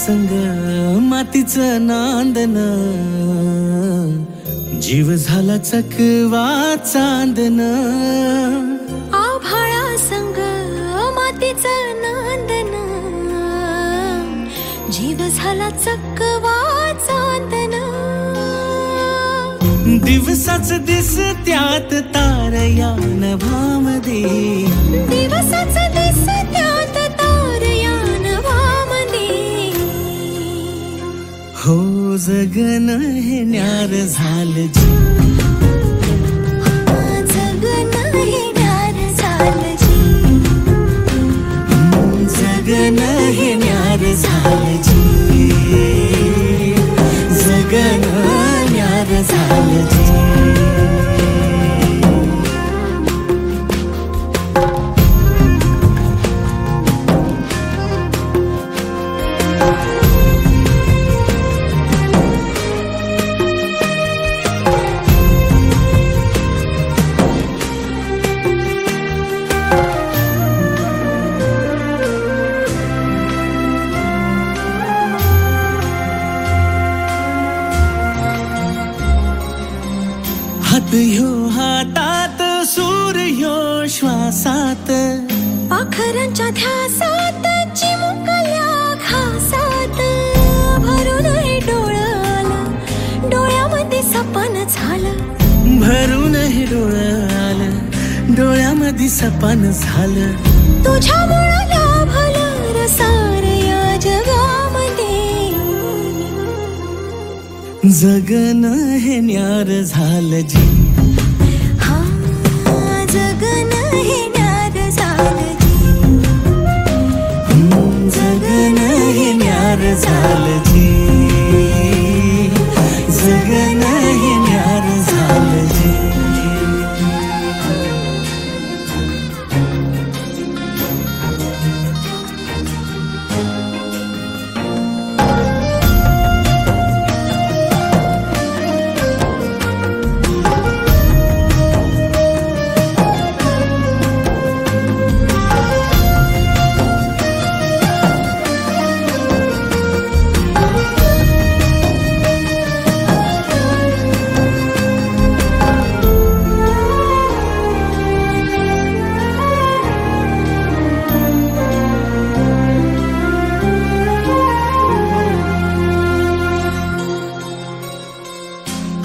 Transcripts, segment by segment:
संग मातीचं नांदन, जीव झाला चकवा चांदन. आभाळा संग मातीचं नांदन, जीव झाला चकवा चांदन. दिवसाच दिसत्यात तारया नभामध्ये, दिवसाच दिसत्यात तारया नभामध्ये. हो जगन हे न्यार झालं जी, जगन हे न्यार झालं जी. जगन हे न्यार झालं जी, जगन न्यार झालं जी. हात ह्यो हातात, सूर ह्यो श्वासात, पाखरांच्या ध्यासात, चिमुकल्या घासात. भरून हे डोळं डोळ्यामध्ये सपन झालं, भरून हे डोळं आलं, डोळ्यामध्ये सपन झालं. तुझ्यामुळं लाभलं रसार या जगामध्ये. जगन हे न्यार झालं जी, हा जगन हे न्यार झालं जी. जगन हे न्यार झालं जी, जगन हे न्यार झालं जी.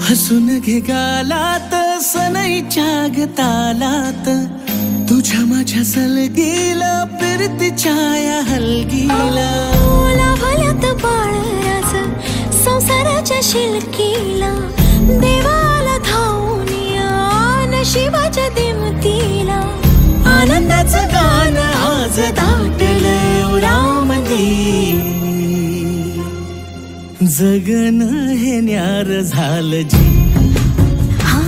हसून घे गालात, सनईच्या गतालात, तुझ्या माझ्या सलगीला, फिरतीच्या या हलगीला. लाभल्यात बाळराज संसाराच्या शिलकीला. देवाला धावून या नशिबाच्या दिमतीला. आनंदाचं गाणं आज दाटलं उरामध्ये. जगन हे न्यार झालं जी, हा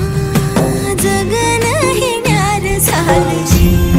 जगन हे न्यार झालं जी.